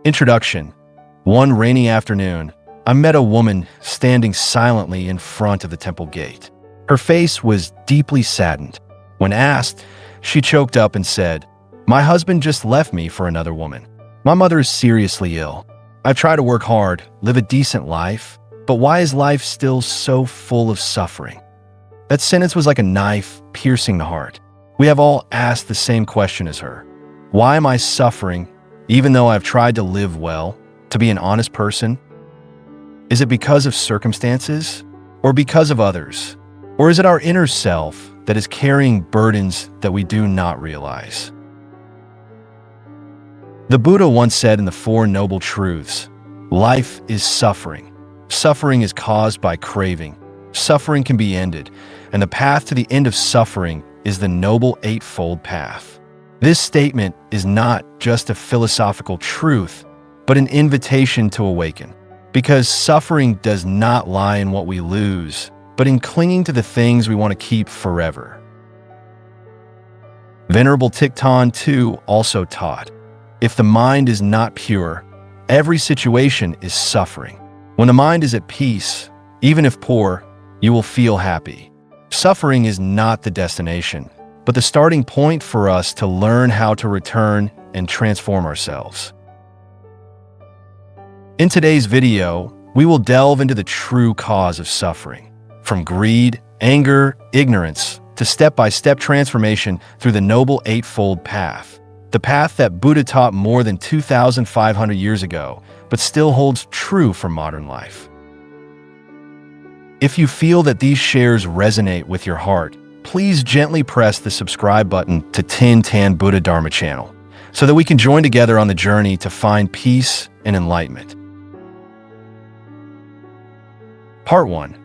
Introduction. One rainy afternoon, I met a woman standing silently in front of the temple gate. Her face was deeply saddened. When asked, she choked up and said, "My husband just left me for another woman. My mother is seriously ill. I've tried to work hard, live a decent life, but why is life still so full of suffering?" That sentence was like a knife piercing the heart. We have all asked the same question as her. Why am I suffering, even though I've tried to live well, to be an honest person? Is it because of circumstances, or because of others? Or is it our inner self that is carrying burdens that we do not realize? The Buddha once said in the Four Noble Truths, "Life is suffering. Suffering is caused by craving. Suffering can be ended, and the path to the end of suffering is the Noble Eightfold Path." This statement is not just a philosophical truth, but an invitation to awaken. Because suffering does not lie in what we lose, but in clinging to the things we want to keep forever. Venerable Thích Thanh Từ also taught, if the mind is not pure, every situation is suffering. When the mind is at peace, even if poor, you will feel happy. Suffering is not the destination, but the starting point for us to learn how to return and transform ourselves. In today's video, we will delve into the true cause of suffering, from greed, anger, ignorance, to step-by-step transformation through the Noble Eightfold Path, the path that Buddha taught more than 2,500 years ago, but still holds true for modern life. If you feel that these shares resonate with your heart, please gently press the subscribe button to Tin Tan Buddha Dharma channel, so that we can join together on the journey to find peace and enlightenment. Part 1.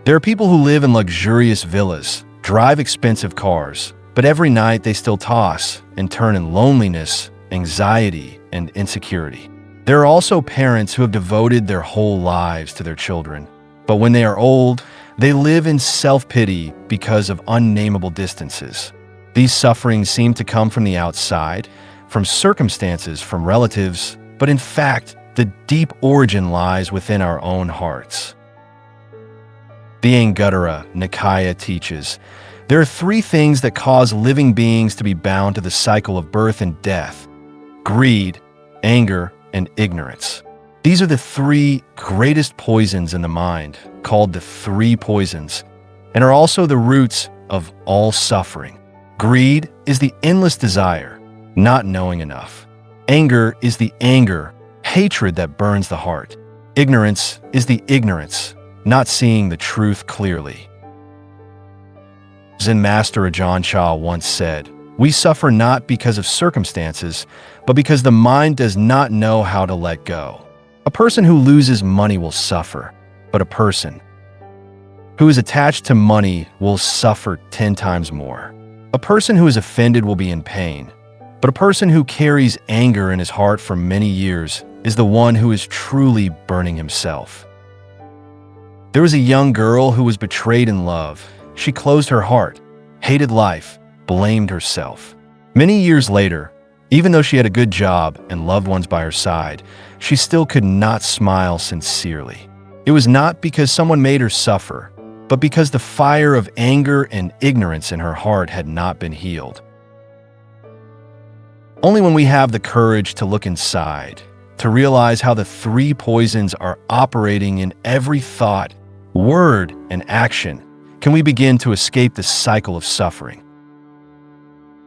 There are people who live in luxurious villas, drive expensive cars, but every night they still toss and turn in loneliness, anxiety, and insecurity. There are also parents who have devoted their whole lives to their children, but when they are old, they live in self-pity because of unnameable distances. These sufferings seem to come from the outside, from circumstances, from relatives, but in fact, the deep origin lies within our own hearts. The Anguttara Nikaya teaches, there are three things that cause living beings to be bound to the cycle of birth and death: greed, anger, and ignorance. These are the three greatest poisons in the mind, called the three poisons, and are also the roots of all suffering. Greed is the endless desire, not knowing enough. Anger is the anger, hatred that burns the heart. Ignorance is the ignorance, not seeing the truth clearly. Zen Master Ajahn Chah once said, "We suffer not because of circumstances, but because the mind does not know how to let go." A person who loses money will suffer, but a person who is attached to money will suffer 10 times more. A person who is offended will be in pain, but a person who carries anger in his heart for many years is the one who is truly burning himself. There was a young girl who was betrayed in love. She closed her heart, hated life, blamed herself. Many years later, even though she had a good job and loved ones by her side, she still could not smile sincerely. It was not because someone made her suffer, but because the fire of anger and ignorance in her heart had not been healed. Only when we have the courage to look inside, to realize how the three poisons are operating in every thought, word, and action, can we begin to escape the cycle of suffering.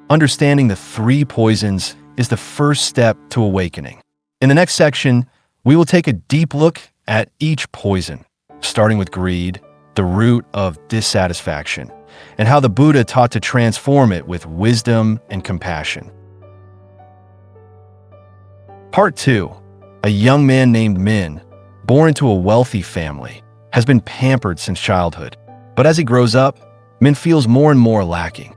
Understanding the three poisons is the first step to awakening. In the next section, we will take a deep look at each poison, starting with greed, the root of dissatisfaction, and how the Buddha taught to transform it with wisdom and compassion. Part 2. A young man named Min, born into a wealthy family, has been pampered since childhood. But as he grows up, Min feels more and more lacking.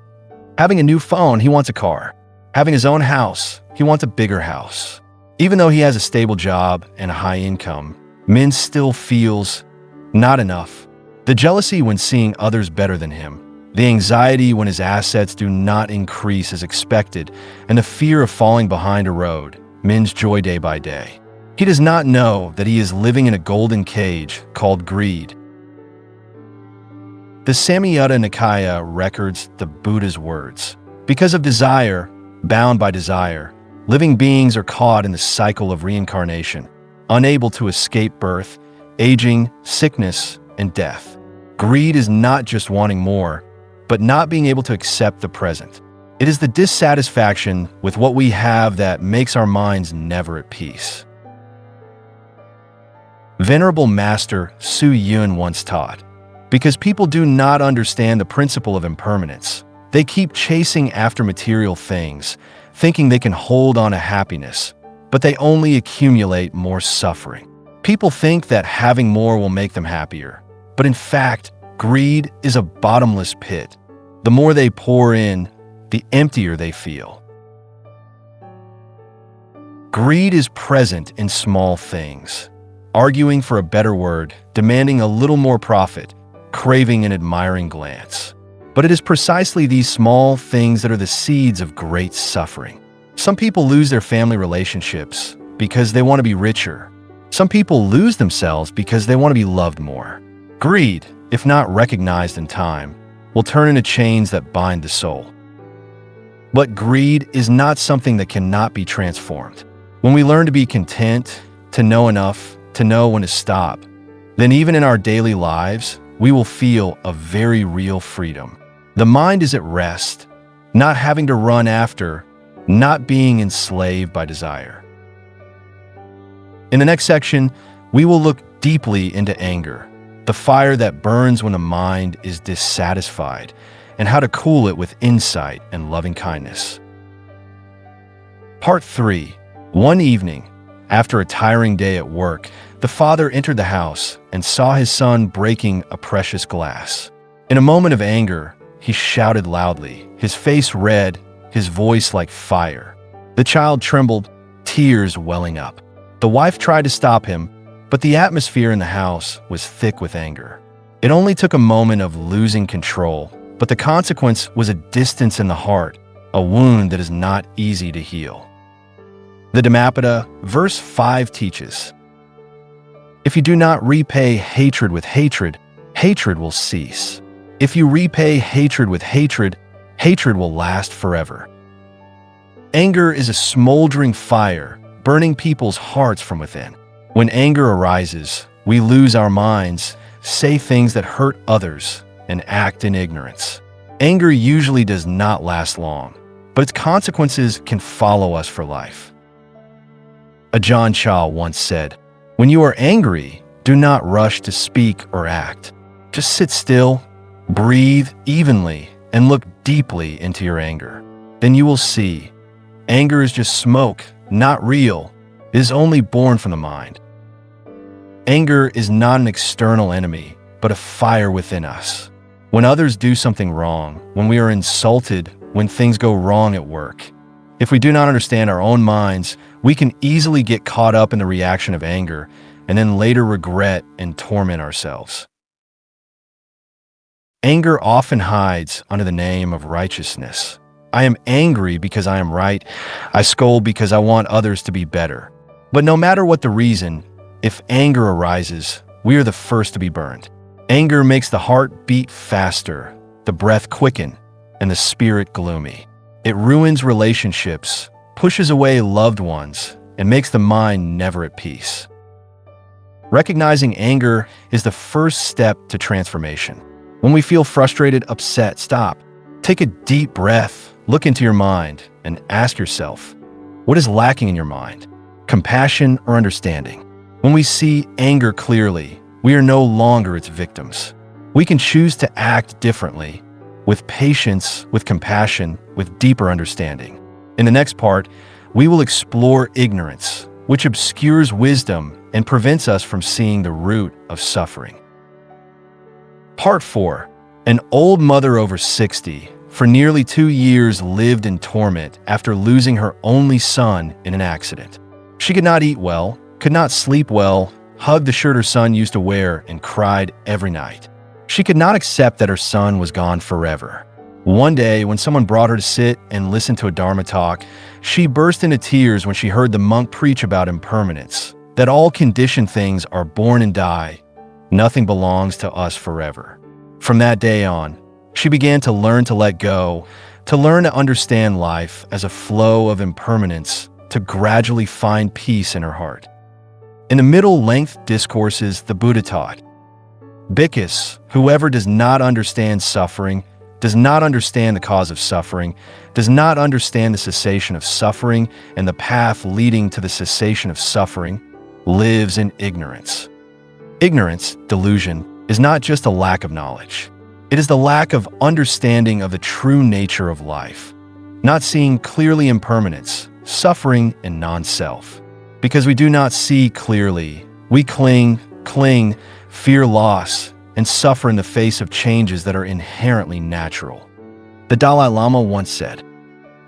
Having a new phone, he wants a car. Having his own house, he wants a bigger house. Even though he has a stable job and a high income, Min still feels not enough. The jealousy when seeing others better than him, the anxiety when his assets do not increase as expected, and the fear of falling behind erode Min's joy day by day. He does not know that he is living in a golden cage called greed. The Samyutta Nikaya records the Buddha's words. Because of desire, bound by desire, living beings are caught in the cycle of reincarnation, unable to escape birth, aging, sickness, and death. Greed is not just wanting more, but not being able to accept the present. It is the dissatisfaction with what we have that makes our minds never at peace. Venerable Master Su Yun once taught, because people do not understand the principle of impermanence, they keep chasing after material things, thinking they can hold on to happiness, but they only accumulate more suffering. People think that having more will make them happier, but in fact, greed is a bottomless pit. The more they pour in, the emptier they feel. Greed is present in small things, arguing for a better word, demanding a little more profit, craving an admiring glance. But it is precisely these small things that are the seeds of great suffering. Some people lose their family relationships because they want to be richer. Some people lose themselves because they want to be loved more. Greed, if not recognized in time, will turn into chains that bind the soul. But greed is not something that cannot be transformed. When we learn to be content, to know enough, to know when to stop, then even in our daily lives, we will feel a very real freedom. The mind is at rest, not having to run after, not being enslaved by desire. In the next section, we will look deeply into anger, the fire that burns when the mind is dissatisfied, and how to cool it with insight and loving kindness. Part 3. One evening, after a tiring day at work, the father entered the house and saw his son breaking a precious glass. In a moment of anger, he shouted loudly, his face red, his voice like fire. The child trembled, tears welling up. The wife tried to stop him, but the atmosphere in the house was thick with anger. It only took a moment of losing control, but the consequence was a distance in the heart, a wound that is not easy to heal. The Dhammapada, verse 5 teaches, "If you do not repay hatred with hatred, hatred will cease. If you repay hatred with hatred, hatred will last forever." Anger is a smoldering fire, burning people's hearts from within. When anger arises, we lose our minds, say things that hurt others, and act in ignorance. Anger usually does not last long, but its consequences can follow us for life. Ajahn Chah once said, "When you are angry, do not rush to speak or act. Just sit still, breathe evenly, and look deeply into your anger. Then you will see, anger is just smoke, not real. It is only born from the mind." Anger is not an external enemy, but a fire within us. When others do something wrong, when we are insulted, when things go wrong at work, if we do not understand our own minds, we can easily get caught up in the reaction of anger and then later regret and torment ourselves. Anger often hides under the name of righteousness. I am angry because I am right. I scold because I want others to be better. But no matter what the reason, if anger arises, we are the first to be burned. Anger makes the heart beat faster, the breath quicken, and the spirit gloomy. It ruins relationships, pushes away loved ones, and makes the mind never at peace. Recognizing anger is the first step to transformation. When we feel frustrated, upset, stop. Take a deep breath, look into your mind, and ask yourself, what is lacking in your mind? Compassion or understanding? When we see anger clearly, we are no longer its victims. We can choose to act differently, with patience, with compassion, with deeper understanding. In the next part, we will explore ignorance, which obscures wisdom and prevents us from seeing the root of suffering. Part 4. An old mother over 60, for nearly 2 years lived in torment after losing her only son in an accident. She could not eat well, could not sleep well, hugged the shirt her son used to wear, and cried every night. She could not accept that her son was gone forever. One day, when someone brought her to sit and listen to a Dharma talk, she burst into tears when she heard the monk preach about impermanence, that all conditioned things are born and die. Nothing belongs to us forever. From that day on, she began to learn to let go, to learn to understand life as a flow of impermanence, to gradually find peace in her heart. In the middle-length discourses, the Buddha taught, "Bhikkhus, whoever does not understand suffering, does not understand the cause of suffering, does not understand the cessation of suffering and the path leading to the cessation of suffering, lives in ignorance." Ignorance, delusion, is not just a lack of knowledge. It is the lack of understanding of the true nature of life, not seeing clearly impermanence, suffering, and non-self. Because we do not see clearly, we cling, fear loss, and suffer in the face of changes that are inherently natural. The Dalai Lama once said,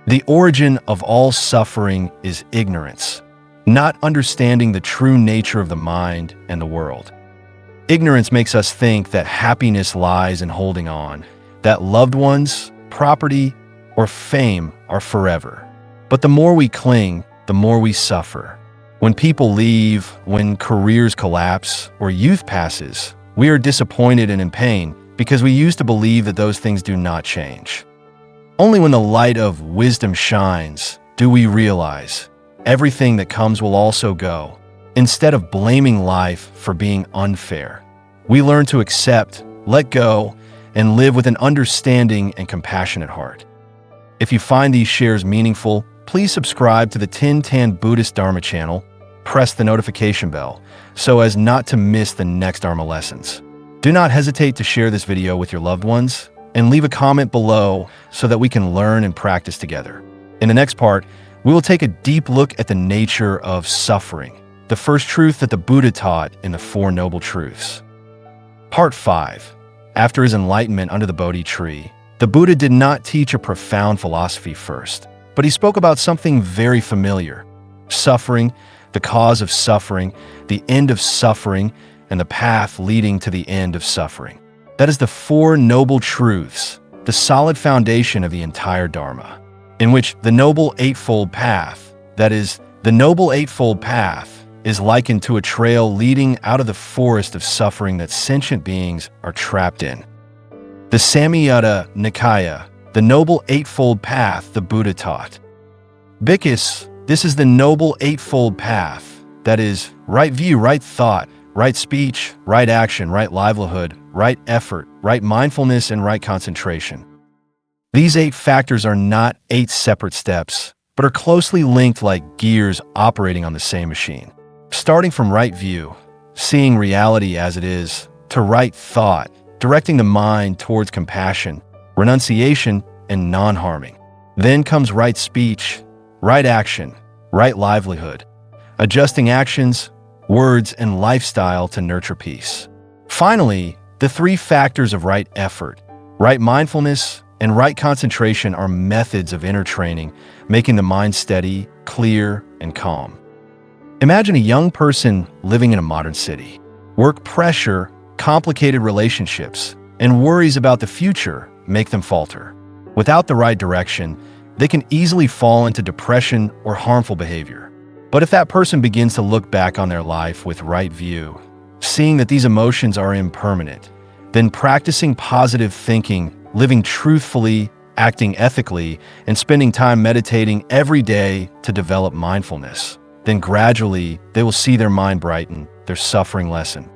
"The origin of all suffering is ignorance, not understanding the true nature of the mind and the world." Ignorance makes us think that happiness lies in holding on, that loved ones, property, or fame are forever. But the more we cling, the more we suffer. When people leave, when careers collapse, or youth passes, we are disappointed and in pain because we used to believe that those things do not change. Only when the light of wisdom shines do we realize everything that comes will also go. Instead of blaming life for being unfair, we learn to accept, let go, and live with an understanding and compassionate heart. If you find these shares meaningful, please subscribe to the Tin Tan Buddhist Dharma channel, press the notification bell so as not to miss the next Dharma lessons. Do not hesitate to share this video with your loved ones and leave a comment below so that we can learn and practice together. In the next part, we will take a deep look at the nature of suffering, the first truth that the Buddha taught in the Four Noble Truths. Part 5. After his enlightenment under the Bodhi tree, the Buddha did not teach a profound philosophy first, but he spoke about something very familiar: suffering, the cause of suffering, the end of suffering, and the path leading to the end of suffering. That is the Four Noble Truths, the solid foundation of the entire Dharma, in which the Noble Eightfold Path, that is, the Noble Eightfold Path, is likened to a trail leading out of the forest of suffering that sentient beings are trapped in. The Samyutta Nikaya, the Noble Eightfold Path, the Buddha taught, "Bhikkhus, this is the Noble Eightfold Path, that is, right view, right thought, right speech, right action, right livelihood, right effort, right mindfulness, and right concentration." These 8 factors are not 8 separate steps, but are closely linked like gears operating on the same machine. Starting from right view, seeing reality as it is, to right thought, directing the mind towards compassion, renunciation, and non-harming. Then comes right speech, right action, right livelihood, adjusting actions, words, and lifestyle to nurture peace. Finally, the 3 factors of right effort, right mindfulness, and right concentration are methods of inner training, making the mind steady, clear, and calm. Imagine a young person living in a modern city. Work pressure, complicated relationships, and worries about the future make them falter. Without the right direction, they can easily fall into depression or harmful behavior. But if that person begins to look back on their life with right view, seeing that these emotions are impermanent, then practicing positive thinking, living truthfully, acting ethically, and spending time meditating every day to develop mindfulness, then gradually they will see their mind brighten, their suffering lessen.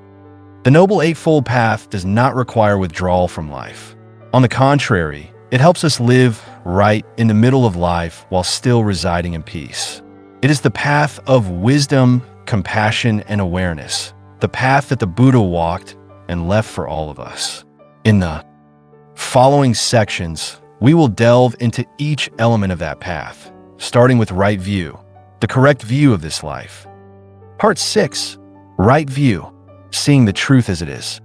The Noble Eightfold Path does not require withdrawal from life. On the contrary, it helps us live right in the middle of life while still residing in peace. It is the path of wisdom, compassion, and awareness, the path that the Buddha walked and left for all of us. In the following sections, we will delve into each element of that path, starting with right view, the correct view of this life. Part 6. Right view, seeing the truth as it is.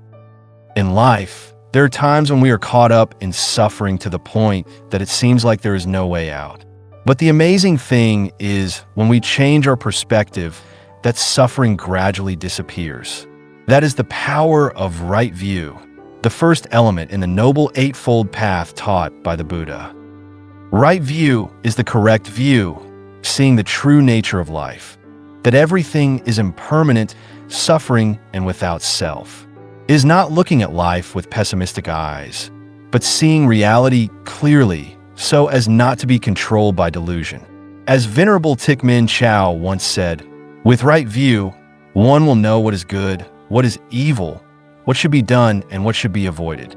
In life, there are times when we are caught up in suffering to the point that it seems like there is no way out. But the amazing thing is, when we change our perspective, that suffering gradually disappears. That is the power of right view, the first element in the Noble Eightfold Path taught by the Buddha. Right view is the correct view, seeing the true nature of life. that everything is impermanent, suffering, and without self. It is not looking at life with pessimistic eyes, but seeing reality clearly so as not to be controlled by delusion. As Venerable Ajahn Chah once said, "With right view, one will know what is good, what is evil, what should be done, and what should be avoided."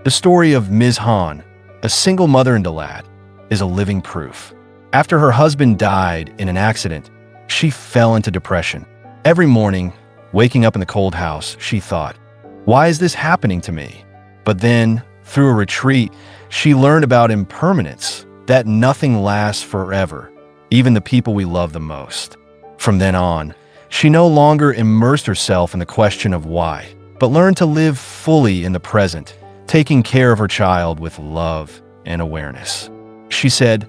The story of Ms. Han, a single mother in Dalai, is a living proof. After her husband died in an accident, she fell into depression. Every morning, waking up in the cold house, she thought, "Why is this happening to me?" But then, through a retreat, she learned about impermanence, that nothing lasts forever, even the people we love the most. From then on, she no longer immersed herself in the question of why, but learned to live fully in the present, taking care of her child with love and awareness. She said,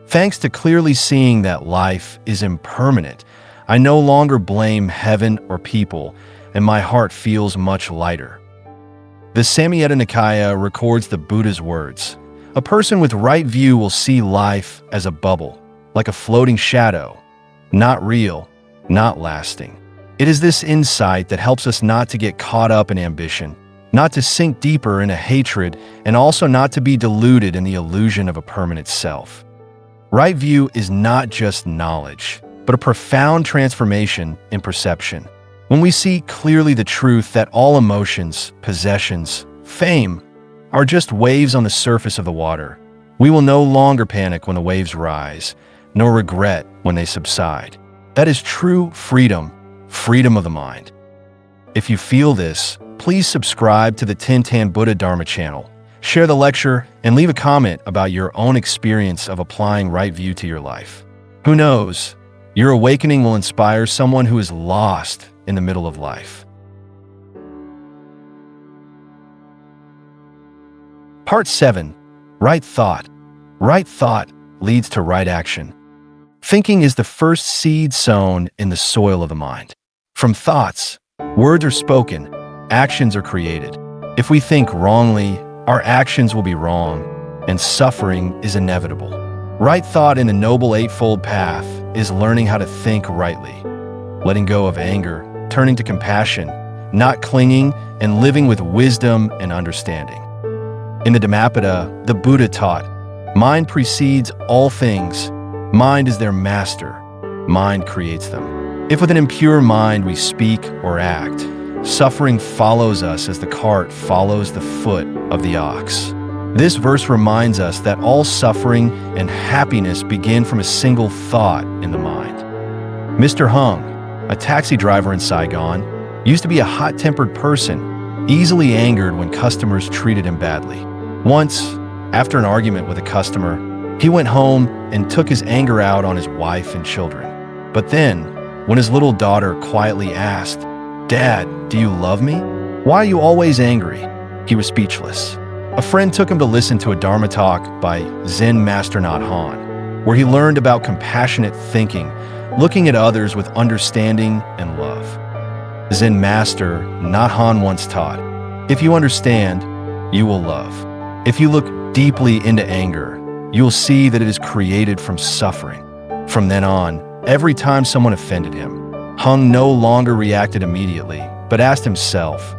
"Thanks to clearly seeing that life is impermanent, I no longer blame heaven or people, and my heart feels much lighter." The Samyutta Nikaya records the Buddha's words, "A person with right view will see life as a bubble, like a floating shadow, not real, not lasting." It is this insight that helps us not to get caught up in ambition, not to sink deeper into hatred, and also not to be deluded in the illusion of a permanent self. Right view is not just knowledge, but a profound transformation in perception. When we see clearly the truth that all emotions, possessions, fame, are just waves on the surface of the water, we will no longer panic when the waves rise, nor regret when they subside. That is true freedom, freedom of the mind. If you feel this, please subscribe to the Tin Buddha Dharma channel, share the lecture, and leave a comment about your own experience of applying right view to your life. Who knows, your awakening will inspire someone who is lost in the middle of life. Part 7. Right thought. Right thought leads to right action. Thinking is the first seed sown in the soil of the mind. From thoughts, words are spoken, actions are created. If we think wrongly, our actions will be wrong, and suffering is inevitable. Right thought in the Noble Eightfold Path is learning how to think rightly, letting go of anger, turning to compassion, not clinging, and living with wisdom and understanding. In the Dhammapada, the Buddha taught, "Mind precedes all things. Mind is their master. Mind creates them." If with an impure mind we speak or act, suffering follows us as the cart follows the foot of the ox. This verse reminds us that all suffering and happiness begin from a single thought in the mind. Mr. Hung, a taxi driver in Saigon, used to be a hot-tempered person, easily angered when customers treated him badly. Once, after an argument with a customer, he went home and took his anger out on his wife and children. But then, when his little daughter quietly asked, "Dad, do you love me? Why are you always angry?" he was speechless. A friend took him to listen to a Dharma talk by Zen Master Nhat Hanh, where he learned about compassionate thinking, looking at others with understanding and love. Zen Master Nhat Hanh once taught, "If you understand, you will love. If you look deeply into anger, you will see that it is created from suffering." From then on, every time someone offended him, Hung no longer reacted immediately, but asked himself,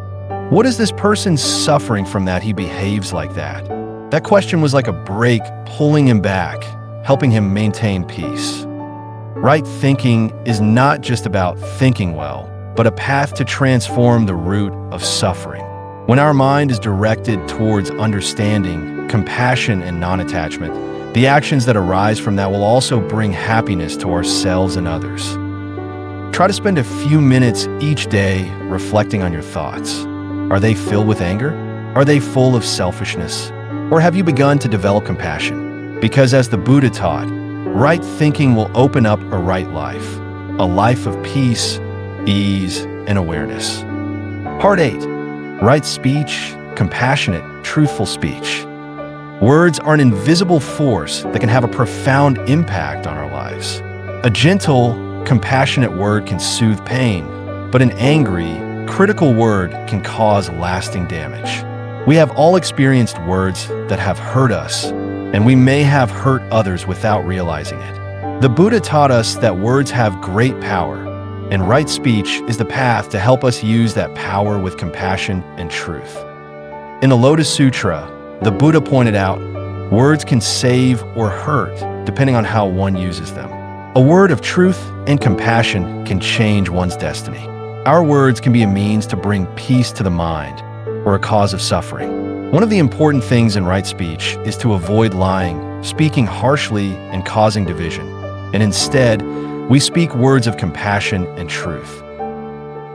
"What is this person suffering from that he behaves like that?" That question was like a brake pulling him back, helping him maintain peace. Right thinking is not just about thinking well, but a path to transform the root of suffering. When our mind is directed towards understanding, compassion, and non-attachment, the actions that arise from that will also bring happiness to ourselves and others. Try to spend a few minutes each day reflecting on your thoughts. Are they filled with anger? Are they full of selfishness? Or have you begun to develop compassion? Because as the Buddha taught, right thinking will open up a right life, a life of peace, ease, and awareness. Part 8. Right speech, compassionate, truthful speech. Words are an invisible force that can have a profound impact on our lives. A gentle, compassionate word can soothe pain, but an angry, critical word can cause lasting damage. We have all experienced words that have hurt us, and we may have hurt others without realizing it. The Buddha taught us that words have great power, and right speech is the path to help us use that power with compassion and truth. In the Lotus Sutra, the Buddha pointed out, words can save or hurt depending on how one uses them. A word of truth and compassion can change one's destiny. Our words can be a means to bring peace to the mind or a cause of suffering. One of the important things in right speech is to avoid lying, speaking harshly, and causing division. And instead, we speak words of compassion and truth.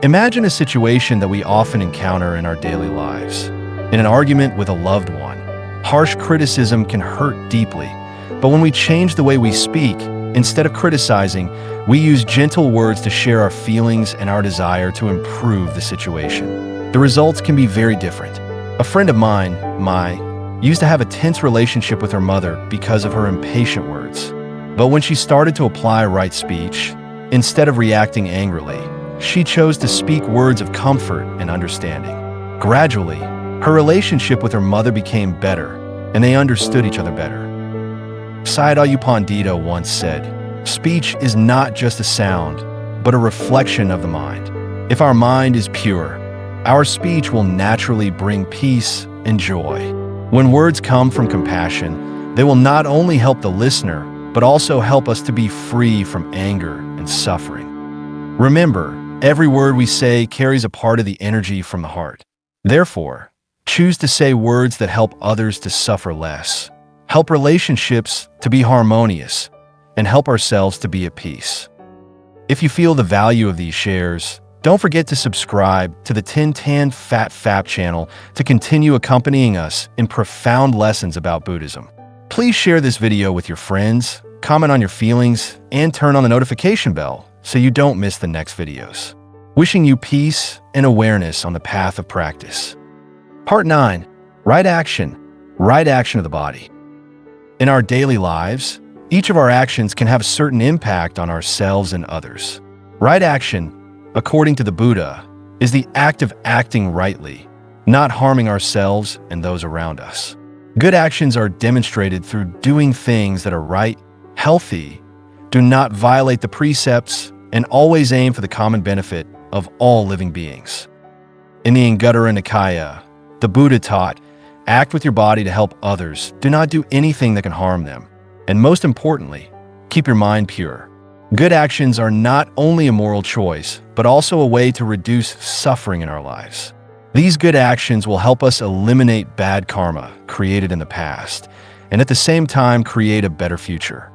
Imagine a situation that we often encounter in our daily lives. In an argument with a loved one, harsh criticism can hurt deeply, but when we change the way we speak, instead of criticizing, we use gentle words to share our feelings and our desire to improve the situation. The results can be very different. A friend of mine, Mai, used to have a tense relationship with her mother because of her impatient words. But when she started to apply right speech, instead of reacting angrily, she chose to speak words of comfort and understanding. Gradually, her relationship with her mother became better, and they understood each other better. Sayadaw U Pandita once said, "Speech is not just a sound, but a reflection of the mind. If our mind is pure, our speech will naturally bring peace and joy. When words come from compassion, they will not only help the listener, but also help us to be free from anger and suffering." Remember, every word we say carries a part of the energy from the heart. Therefore, choose to say words that help others to suffer less, help relationships to be harmonious, and help ourselves to be at peace. If you feel the value of these shares, don't forget to subscribe to the Tin Tan Fat Fap channel to continue accompanying us in profound lessons about Buddhism. Please share this video with your friends, comment on your feelings, and turn on the notification bell so you don't miss the next videos. Wishing you peace and awareness on the path of practice. Part 9. Right action of the body. In our daily lives, each of our actions can have a certain impact on ourselves and others. Right action, according to the Buddha, is the act of acting rightly, not harming ourselves and those around us. Good actions are demonstrated through doing things that are right, healthy, do not violate the precepts, and always aim for the common benefit of all living beings. In the Anguttara Nikaya, the Buddha taught, act with your body to help others, do not do anything that can harm them, and most importantly, keep your mind pure. Good actions are not only a moral choice, but also a way to reduce suffering in our lives. These good actions will help us eliminate bad karma created in the past, and at the same time create a better future.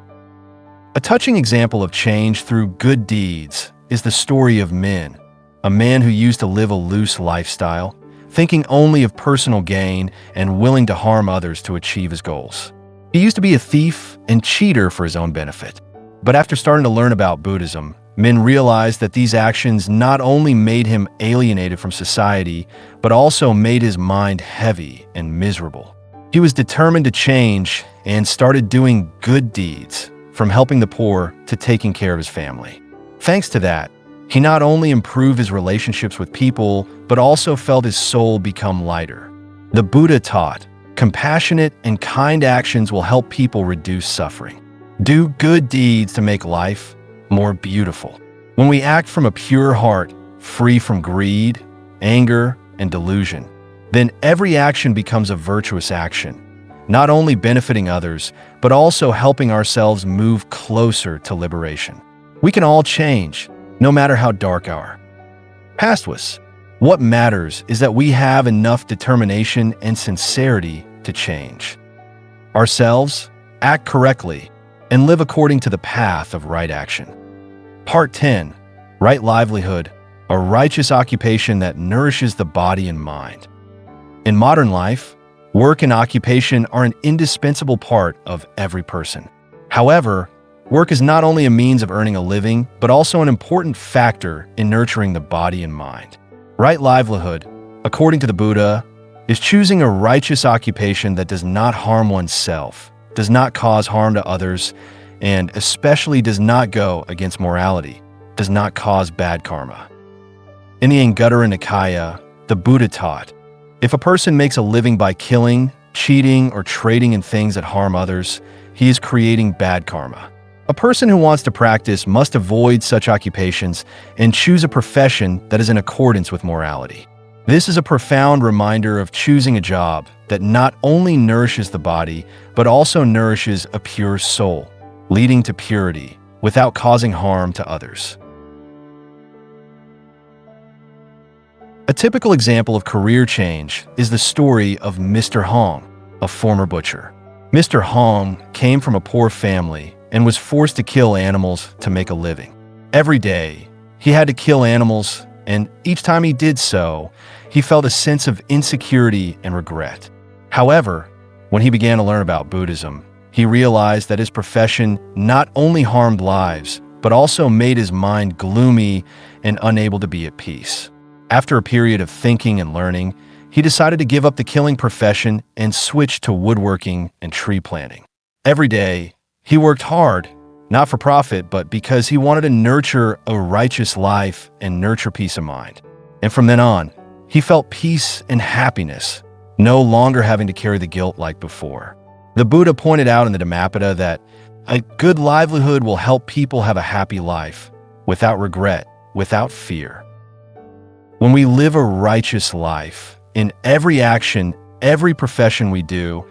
A touching example of change through good deeds is the story of Min, a man who used to live a loose lifestyle, thinking only of personal gain and willing to harm others to achieve his goals. He used to be a thief and cheater for his own benefit. But after starting to learn about Buddhism, Min realized that these actions not only made him alienated from society, but also made his mind heavy and miserable. He was determined to change and started doing good deeds, from helping the poor to taking care of his family. Thanks to that, he not only improved his relationships with people, but also felt his soul become lighter. The Buddha taught, compassionate and kind actions will help people reduce suffering. Do good deeds to make life more beautiful. When we act from a pure heart, free from greed, anger, and delusion, then every action becomes a virtuous action, not only benefiting others, but also helping ourselves move closer to liberation. We can all change, no matter how dark our past was. What matters is that we have enough determination and sincerity to change ourselves, act correctly, and live according to the path of right action. Part 10. Right livelihood, a righteous occupation that nourishes the body and mind. In modern life, work and occupation are an indispensable part of every person. However, work is not only a means of earning a living, but also an important factor in nurturing the body and mind. Right livelihood, according to the Buddha, is choosing a righteous occupation that does not harm oneself, does not cause harm to others, and especially does not go against morality, does not cause bad karma. In the Anguttara Nikaya, the Buddha taught, if a person makes a living by killing, cheating, or trading in things that harm others, he is creating bad karma. A person who wants to practice must avoid such occupations and choose a profession that is in accordance with morality. This is a profound reminder of choosing a job that not only nourishes the body, but also nourishes a pure soul, leading to purity without causing harm to others. A typical example of career change is the story of Mr. Hong, a former butcher. Mr. Hong came from a poor family and was forced to kill animals to make a living. Every day, he had to kill animals, and each time he did so, he felt a sense of insecurity and regret. However, when he began to learn about Buddhism, he realized that his profession not only harmed lives, but also made his mind gloomy and unable to be at peace. After a period of thinking and learning, he decided to give up the killing profession and switch to woodworking and tree planting. Every day, he worked hard, not for profit, but because he wanted to nurture a righteous life and nurture peace of mind. And from then on, he felt peace and happiness, no longer having to carry the guilt like before. The Buddha pointed out in the Dhammapada that a good livelihood will help people have a happy life, without regret, without fear. When we live a righteous life, in every action, every profession we do,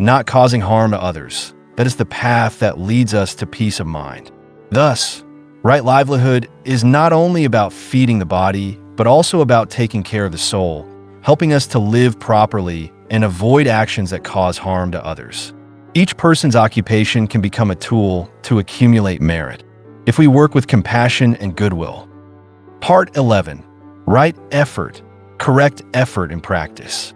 not causing harm to others, that is the path that leads us to peace of mind. Thus, right livelihood is not only about feeding the body, but also about taking care of the soul, helping us to live properly and avoid actions that cause harm to others. Each person's occupation can become a tool to accumulate merit, if we work with compassion and goodwill. Part 11. Right effort. Correct effort in practice.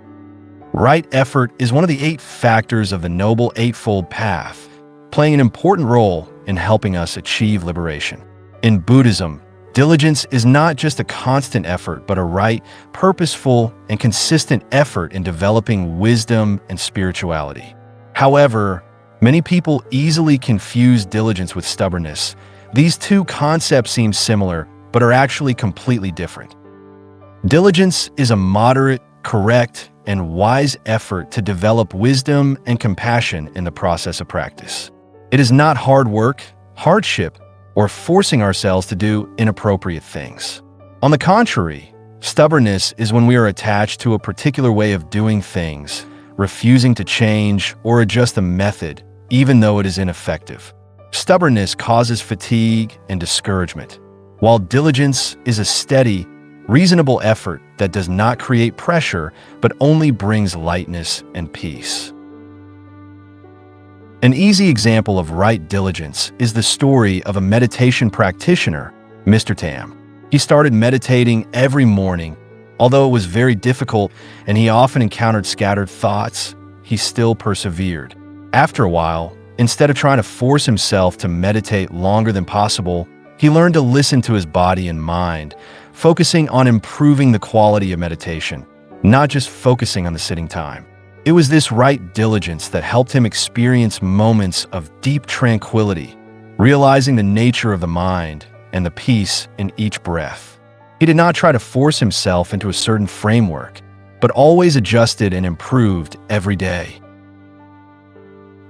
Right effort is one of the 8 factors of the Noble Eightfold Path, playing an important role in helping us achieve liberation. In Buddhism, diligence is not just a constant effort, but a right, purposeful, and consistent effort in developing wisdom and spirituality. However, many people easily confuse diligence with stubbornness. These two concepts seem similar, but are actually completely different. Diligence is a moderate, correct, and wise effort to develop wisdom and compassion in the process of practice. It is not hard work, hardship, or forcing ourselves to do inappropriate things. On the contrary, stubbornness is when we are attached to a particular way of doing things, refusing to change or adjust a method, even though it is ineffective. Stubbornness causes fatigue and discouragement, while diligence is a steady, reasonable effort that does not create pressure, but only brings lightness and peace. An easy example of right diligence is the story of a meditation practitioner, Mr. Tham. He started meditating every morning. Although it was very difficult and he often encountered scattered thoughts, he still persevered. After a while, instead of trying to force himself to meditate longer than possible, he learned to listen to his body and mind, focusing on improving the quality of meditation, not just focusing on the sitting time. It was this right diligence that helped him experience moments of deep tranquility, realizing the nature of the mind and the peace in each breath. He did not try to force himself into a certain framework, but always adjusted and improved every day.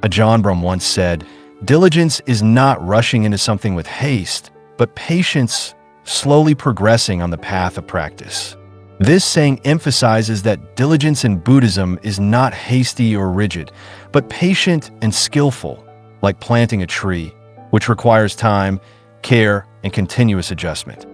Ajahn Brahm once said, "Diligence is not rushing into something with haste, but patience, slowly progressing on the path of practice." This saying emphasizes that diligence in Buddhism is not hasty or rigid, but patient and skillful, like planting a tree, which requires time, care, and continuous adjustment.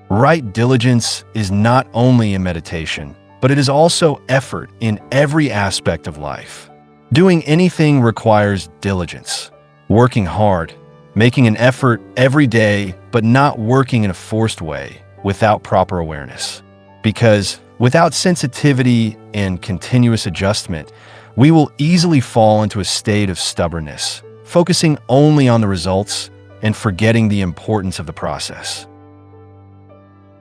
Right diligence is not only in meditation, but it is also effort in every aspect of life. Doing anything requires diligence, working hard, making an effort every day, but not working in a forced way without proper awareness. Because without sensitivity and continuous adjustment, we will easily fall into a state of stubbornness, focusing only on the results and forgetting the importance of the process.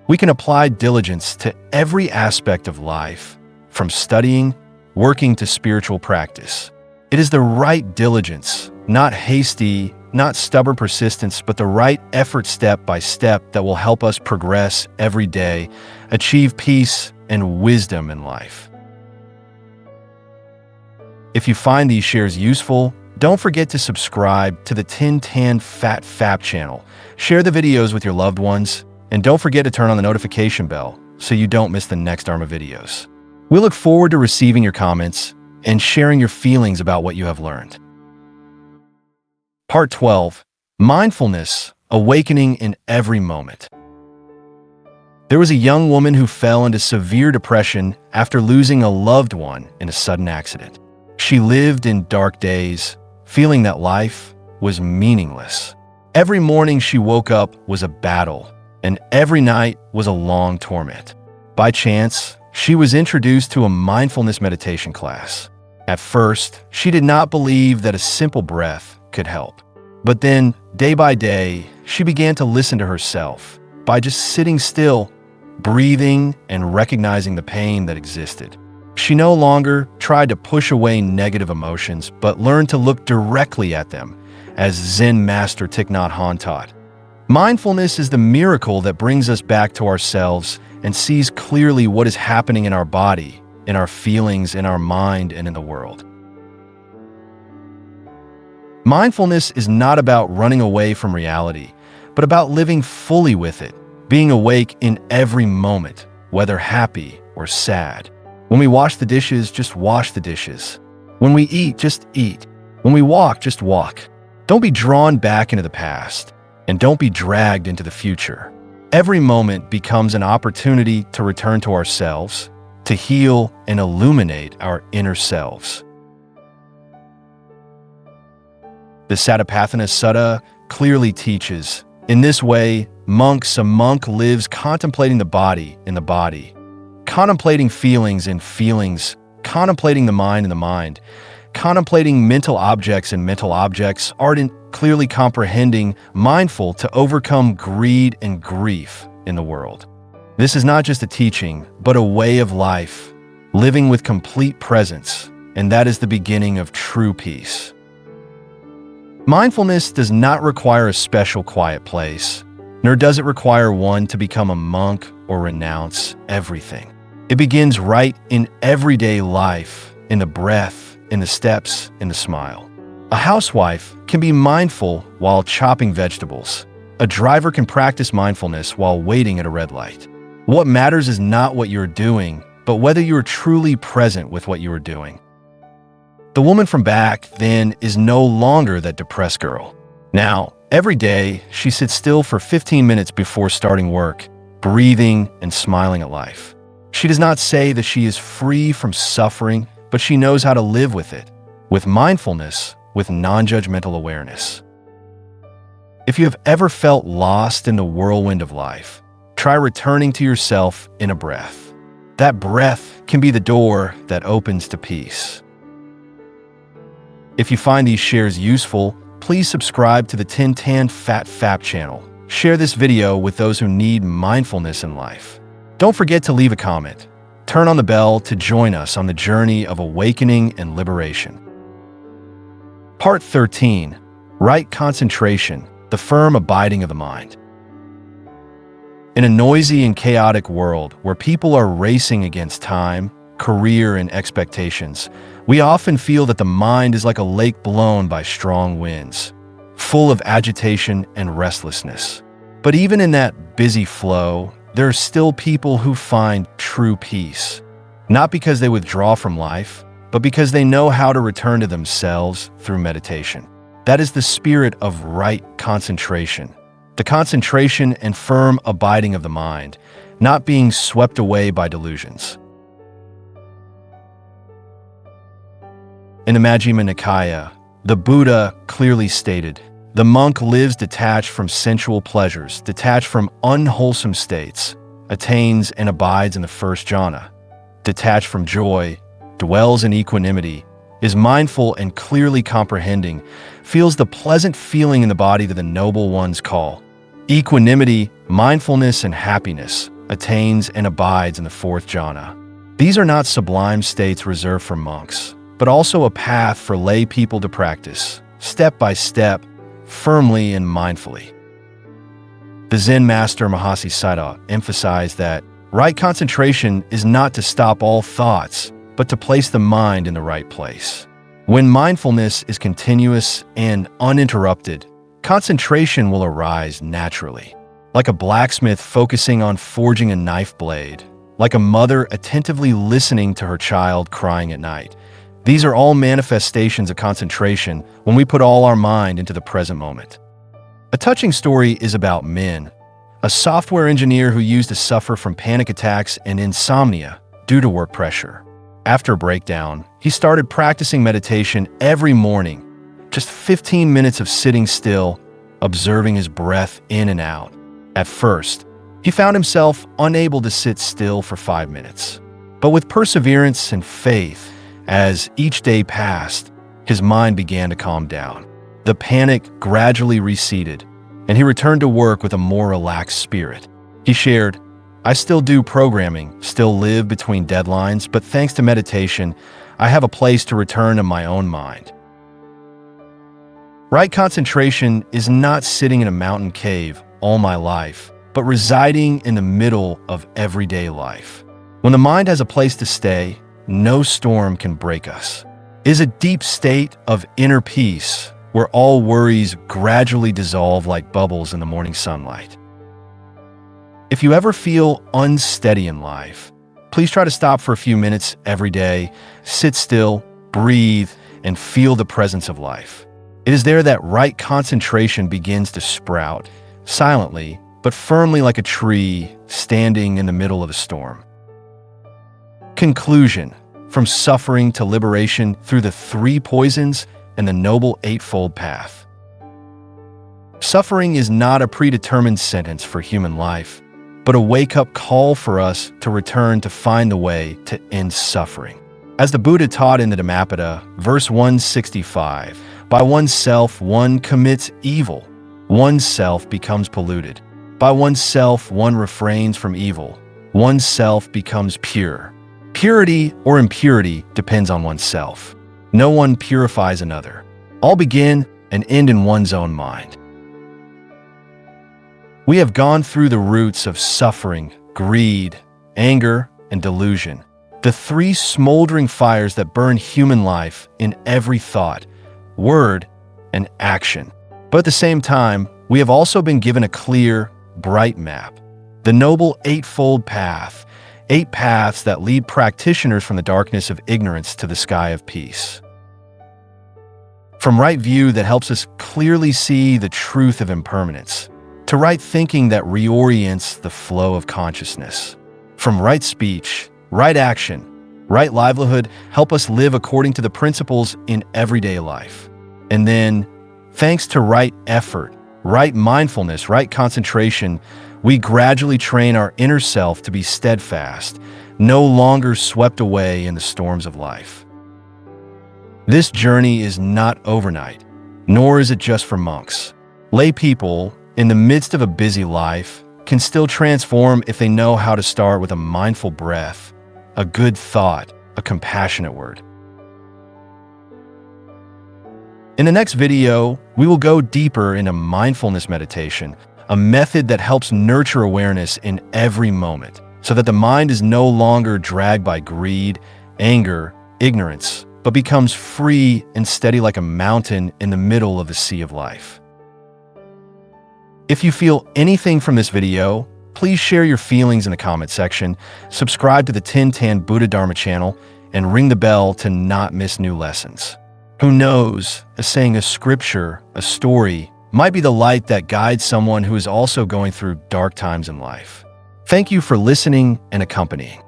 We can apply diligence to every aspect of life, from studying, working to spiritual practice. It is the right diligence, not hasty, not stubborn persistence, but the right effort step by step that will help us progress every day, achieve peace and wisdom in life. If you find these shares useful, Don't forget to subscribe to the Tin Tan Fat Fap channel. Share the videos with your loved ones, and don't forget to turn on the notification bell so you don't miss the next Dharma videos. We look forward to receiving your comments and sharing your feelings about what you have learned. Part 12. Mindfulness, Awakening in Every Moment. There was a young woman who fell into severe depression after losing a loved one in a sudden accident. She lived in dark days, feeling that life was meaningless. Every morning she woke up was a battle, and every night was a long torment. By chance, she was introduced to a mindfulness meditation class. At first, she did not believe that a simple breath could help. But then, day by day, she began to listen to herself by just sitting still, breathing, and recognizing the pain that existed. She no longer tried to push away negative emotions, but learned to look directly at them, as Zen master Thich Nhat Hanh taught. Mindfulness is the miracle that brings us back to ourselves and sees clearly what is happening in our body, in our feelings, in our mind, and in the world. Mindfulness is not about running away from reality, but about living fully with it, being awake in every moment, whether happy or sad. When we wash the dishes, just wash the dishes. When we eat, just eat. When we walk, just walk. Don't be drawn back into the past, and don't be dragged into the future. Every moment becomes an opportunity to return to ourselves, to heal and illuminate our inner selves. The Satipatthana Sutta clearly teaches, in this way, a monk lives contemplating the body in the body, contemplating feelings in feelings, contemplating the mind in the mind, contemplating mental objects in mental objects, ardent, clearly comprehending, mindful to overcome greed and grief in the world. This is not just a teaching, but a way of life, living with complete presence, and that is the beginning of true peace. Mindfulness does not require a special quiet place, nor does it require one to become a monk or renounce everything. It begins right in everyday life, in the breath, in the steps, in the smile. A housewife can be mindful while chopping vegetables. A driver can practice mindfulness while waiting at a red light. What matters is not what you're doing, but whether you're truly present with what you are doing. The woman from back then is no longer that depressed girl. Now, every day, she sits still for 15 minutes before starting work, breathing and smiling at life. She does not say that she is free from suffering, but she knows how to live with it, with mindfulness, with non-judgmental awareness. If you have ever felt lost in the whirlwind of life, try returning to yourself in a breath. That breath can be the door that opens to peace. If you find these shares useful, please subscribe to the Tin Tan Fat Fap channel. Share this video with those who need mindfulness in life. Don't forget to leave a comment. Turn on the bell to join us on the journey of awakening and liberation. Part 13. Right Concentration, the Firm Abiding of the Mind. In a noisy and chaotic world where people are racing against time, career, and expectations, we often feel that the mind is like a lake blown by strong winds, full of agitation and restlessness. But even in that busy flow, there are still people who find true peace, not because they withdraw from life, but because they know how to return to themselves through meditation. That is the spirit of right concentration, the concentration and firm abiding of the mind, not being swept away by delusions. In the Majjhima Nikaya, the Buddha clearly stated, the monk lives detached from sensual pleasures, detached from unwholesome states, attains and abides in the first jhana, detached from joy, dwells in equanimity, is mindful and clearly comprehending, feels the pleasant feeling in the body that the noble ones call equanimity, mindfulness, and happiness, attains and abides in the fourth jhana. These are not sublime states reserved for monks, but also a path for lay people to practice, step by step, firmly and mindfully. The Zen master Mahasi Sayadaw emphasized that right concentration is not to stop all thoughts, but to place the mind in the right place. When mindfulness is continuous and uninterrupted, concentration will arise naturally. Like a blacksmith focusing on forging a knife blade, like a mother attentively listening to her child crying at night. These are all manifestations of concentration when we put all our mind into the present moment. A touching story is about Min, a software engineer who used to suffer from panic attacks and insomnia due to work pressure. After a breakdown, he started practicing meditation every morning, just 15 minutes of sitting still, observing his breath in and out. At first, he found himself unable to sit still for 5 minutes. But with perseverance and faith, as each day passed, his mind began to calm down. The panic gradually receded, and he returned to work with a more relaxed spirit. He shared, "I still do programming, still live between deadlines, but thanks to meditation, I have a place to return to my own mind." Right concentration is not sitting in a mountain cave all my life, but residing in the middle of everyday life. When the mind has a place to stay, no storm can break us. It is a deep state of inner peace where all worries gradually dissolve like bubbles in the morning sunlight. If you ever feel unsteady in life, please try to stop for a few minutes every day, sit still, breathe, and feel the presence of life. It is there that right concentration begins to sprout, silently but firmly like a tree standing in the middle of a storm. Conclusion: from suffering to liberation through the 3 poisons and the Noble Eightfold Path. Suffering is not a predetermined sentence for human life, but a wake-up call for us to return to find the way to end suffering. As the Buddha taught in the Dhammapada, verse 165, by oneself one commits evil, oneself becomes polluted. By oneself one refrains from evil, oneself becomes pure. Purity or impurity depends on oneself. No one purifies another. All begin and end in one's own mind. We have gone through the roots of suffering, greed, anger, and delusion, the 3 smoldering fires that burn human life in every thought, word, and action. But at the same time, we have also been given a clear, bright map, the Noble Eightfold Path, 8 paths that lead practitioners from the darkness of ignorance to the sky of peace. From right view that helps us clearly see the truth of impermanence, to right thinking that reorients the flow of consciousness. From right speech, right action, right livelihood help us live according to the principles in everyday life. And then, thanks to right effort, right mindfulness, right concentration, we gradually train our inner self to be steadfast, no longer swept away in the storms of life. This journey is not overnight, nor is it just for monks. Lay people, in the midst of a busy life, can still transform if they know how to start with a mindful breath, a good thought, a compassionate word. In the next video, we will go deeper into mindfulness meditation, a method that helps nurture awareness in every moment, so that the mind is no longer dragged by greed, anger, ignorance, but becomes free and steady like a mountain in the middle of the sea of life. If you feel anything from this video, please share your feelings in the comment section, subscribe to the Tin Tan Buddha Dharma channel, and ring the bell to not miss new lessons. Who knows, saying a scripture, a story, might be the light that guides someone who is also going through dark times in life. Thank you for listening and accompanying.